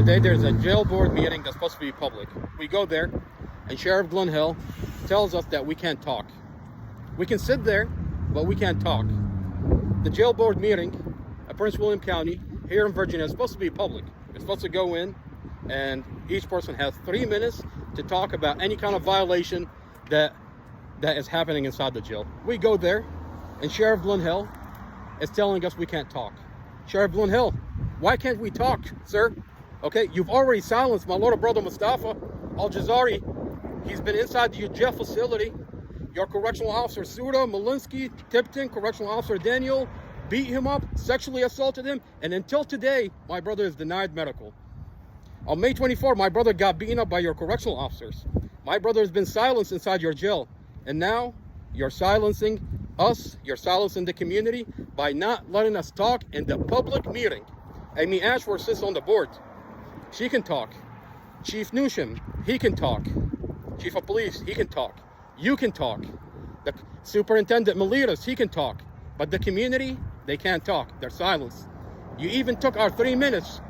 Today there's a jail board meeting that's supposed to be public. We go there, and Sheriff Glenn Hill tells us that we can't talk. We can sit there, but we can't talk. The jail board meeting at Prince William County here in Virginia is supposed to be public. It's supposed to go in, and each person has 3 minutes to talk about any kind of violation that is happening inside the jail. We go there, and Sheriff Glenn Hill is telling us we can't talk. Sheriff Glenn Hill, why can't we talk, sir? Okay, you've already silenced my little brother Mustafa Al-Jazari. He's been inside your jail facility. Your correctional officer Suda, Malinsky, Tipton, correctional officer Daniel beat him up, sexually assaulted him, and until today, my brother is denied medical. On May 24, my brother got beaten up by your correctional officers. My brother has been silenced inside your jail, and now you're silencing us, you're silencing the community by not letting us talk in the public meeting. Amy Ashworth sits on the board. She can talk. Chief Newsham, he can talk. Chief of Police, he can talk. You can talk. The Superintendent Melitas, he can talk. But the community, they can't talk. They're silenced. You even took our 3 minutes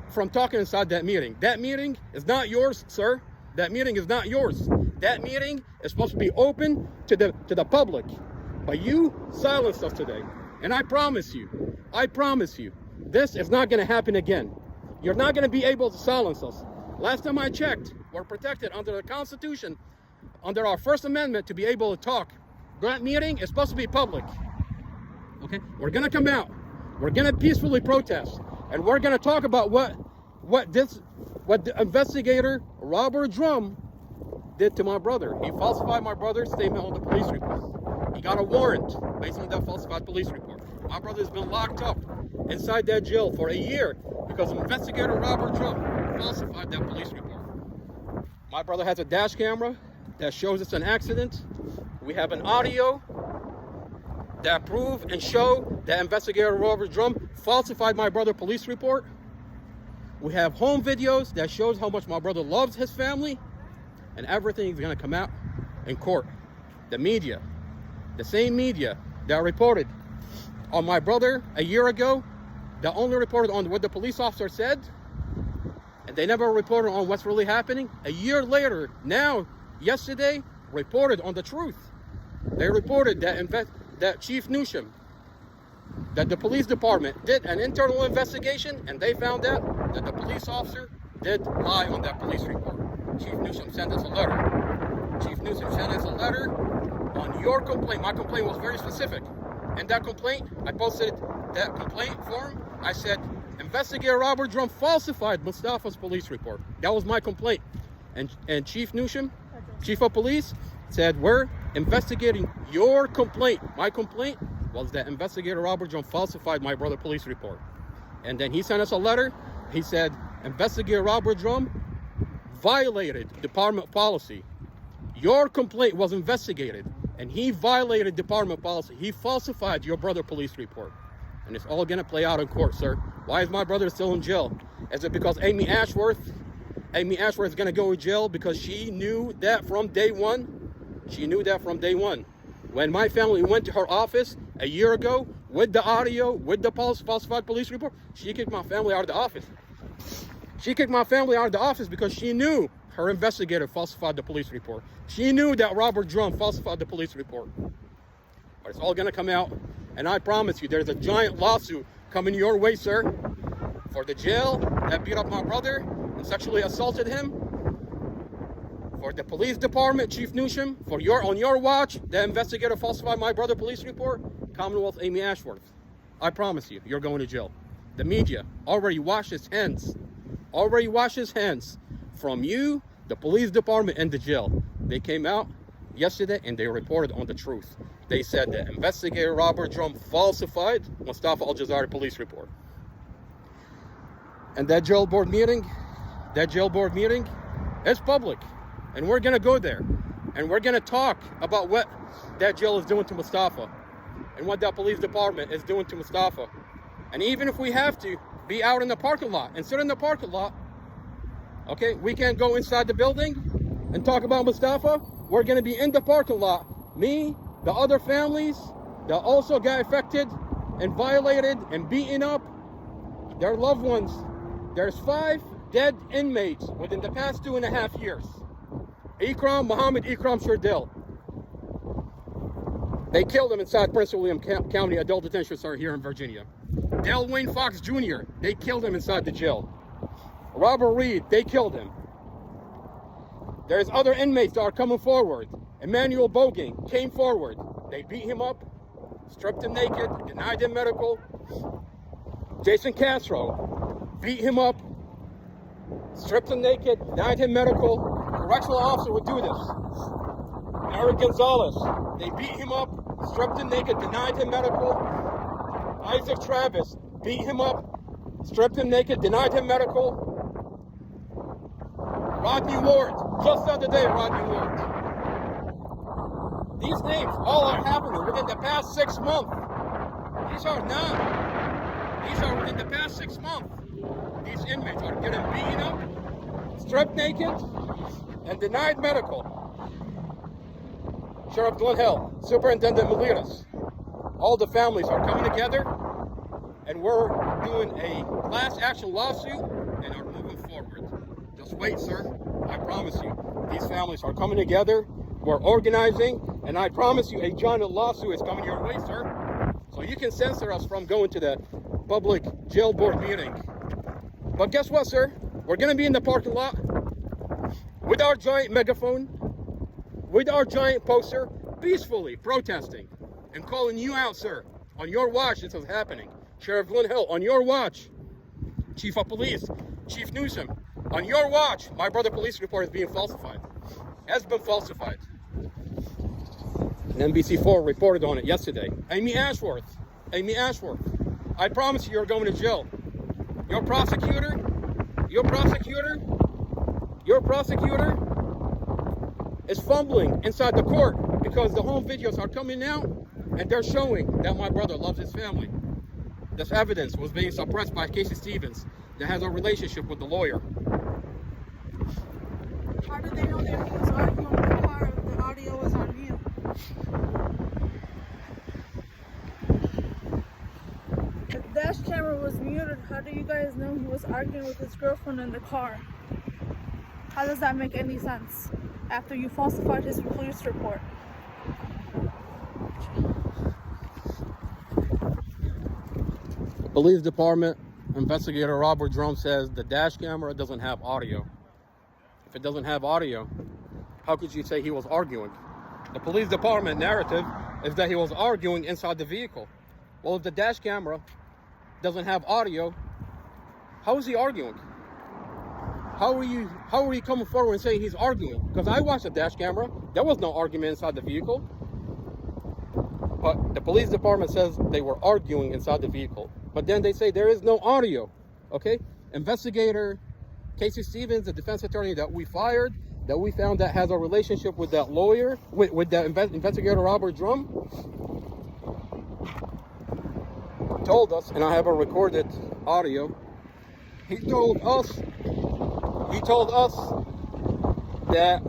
from talking inside that meeting. That meeting is not yours, sir. That meeting is not yours. That meeting is supposed to be open to the public. But you silenced us today. And I promise you, this is not going to happen again. You're not going to be able to silence us. Last time I checked, we're protected under the Constitution, under our First Amendment, to be able to talk. That meeting is supposed to be public. Okay? We're going to come out. We're going to peacefully protest. And we're going to talk about what the investigator, Robert Drum, did to my brother. He falsified my brother's statement on the police report. He got a warrant based on that falsified police report. My brother's been locked up inside that jail for a year because investigator Robert Drum falsified that police report. My brother has a dash camera that shows it's an accident. We have an audio that prove and show that investigator Robert Drum falsified my brother's police report. We have home videos that shows how much my brother loves his family, and everything is going to come out in court. The media, the same media that reported on my brother a year ago, that only reported on what the police officer said, and they never reported on what's really happening. A year later, now, yesterday, reported on the truth. They reported that Chief Newsham, that the police department did an internal investigation, and they found out that the police officer did lie on that police report. Chief Newsham sent us a letter. Chief Newsham sent us a letter on your complaint. My complaint was very specific. In that complaint, I posted that complaint form. I said, investigator Robert Drum falsified Mustafa's police report. That was my complaint. And Chief Newsham, Chief of Police, said, we're investigating your complaint. My complaint was that investigator Robert Drum falsified my brother's police report. And then he sent us a letter. He said, investigator Robert Drum violated department policy. Your complaint was investigated, and he violated department policy. He falsified your brother's police report. And it's all gonna play out in court, sir. Why is my brother still in jail? Is it because Amy Ashworth is gonna go to jail because she knew that from day one? She knew that from day one. When my family went to her office a year ago with the audio, with the falsified police report, she kicked my family out of the office. She kicked my family out of the office because she knew her investigator falsified the police report. She knew that Robert Drum falsified the police report. But it's all gonna come out. And I promise you, there's a giant lawsuit coming your way, sir, for the jail that beat up my brother and sexually assaulted him, for the police department, Chief Newsham, on your watch, the investigator falsified my brother's police report, Commonwealth Amy Ashworth. I promise you, you're going to jail. The media already washed its hands from you, the police department, and the jail. They came out yesterday and they reported on the truth. They said that investigator Robert Drum falsified Mustafa Al-Jazari police report. And that jail board meeting is public. And we're gonna go there. And we're gonna talk about what that jail is doing to Mustafa and what that police department is doing to Mustafa. And even if we have to be out in the parking lot and sit in the parking lot, okay, we can't go inside the building and talk about Mustafa. We're gonna be in the parking lot. Me, the other families that also got affected and violated and beaten up, their loved ones. There's 5 dead inmates within the past 2.5 years. Muhammad Ikram Shardil. They killed him inside Prince William County Adult Detention Center here in Virginia. Del Wayne Fox Jr., they killed him inside the jail. Robert Reed, they killed him. There's other inmates that are coming forward. Emmanuel Bogan came forward. They beat him up, stripped him naked, denied him medical. Jason Castro beat him up, stripped him naked, denied him medical. Correctional officer would do this. Eric Gonzalez, they beat him up, stripped him naked, denied him medical. Isaac Travis beat him up, stripped him naked, denied him medical. Rodney Ward, just the other day, Rodney Ward. These names all are happening within the past 6 months. These are within the past 6 months. These inmates are getting beaten up, stripped naked, and denied medical. Sheriff Glenn Hill, Superintendent Melinas, all the families are coming together, and we're doing a class action lawsuit and are moving forward. Just wait, sir. I promise you, these families are coming together. We're organizing, and I promise you, a giant lawsuit is coming your way, sir. So you can censor us from going to the public jail board meeting. But guess what, sir? We're going to be in the parking lot with our giant megaphone, with our giant poster, peacefully protesting and calling you out, sir. On your watch, this is happening. Sheriff Glenn Hill, on your watch. Chief of Police, Chief Newsom, on your watch, my brother police report is being falsified. Has been falsified. And NBC4 reported on it yesterday. Amy Ashworth, I promise you, you're going to jail. Your prosecutor is fumbling inside the court because the home videos are coming out and they're showing that my brother loves his family. This evidence was being suppressed by Casey Stevens that has a relationship with the lawyer. How did they know that he was arguing with the car if the audio was on mute? If the dash camera was muted, how do you guys know he was arguing with his girlfriend in the car? How does that make any sense after you falsified his police report? Police Department investigator Robert Drum says the dash camera doesn't have audio. If it doesn't have audio, how could you say he was arguing? The police department narrative is that he was arguing inside the vehicle. Well, if the dash camera doesn't have audio, how is he arguing? How are you coming forward and saying he's arguing? Because I watched the dash camera. There was no argument inside the vehicle. But the police department says they were arguing inside the vehicle. But then they say there is no audio. Okay? Investigator Casey Stevens, the defense attorney that we fired, that we found that has a relationship with that lawyer, with that investigator Robert Drum, told us, and I have a recorded audio, he told us that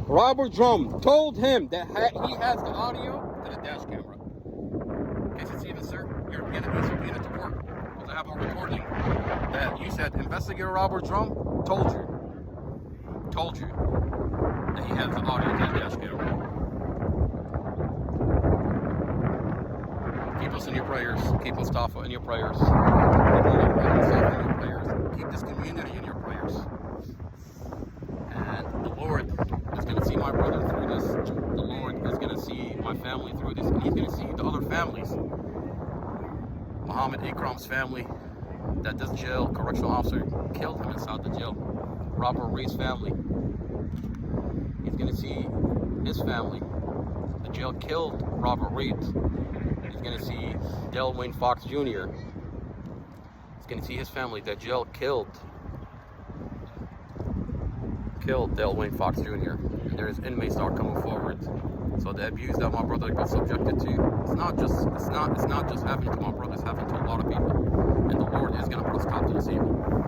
Robert Drum told him that he has the audio to the dash camera. Casey Stevens, sir, you're going to be subpoenaed to court because I have a recording that you said investigator Robert Drum told you that he has the audio to the dash camera. Keep us in your prayers. Keep Mustafa in your prayers. Keep this community in your prayers. And the Lord is going to see my brother through this. The Lord is going to see my family through this. And he's going to see the other families. Muhammad Ikram's family, that this jail correctional officer killed him inside the jail. Robert Reed's family. He's going to see his family. The jail killed Robert Reed. He's going to see Del Wayne Fox Jr. He's going to see his family. The jail killed Del Wayne Fox Jr. And there's inmates that are coming forward. So the abuse that my brother got subjected to, it's not just happening to my brother, it's happening to a lot of people. And the Lord is going to put a stop to this evil.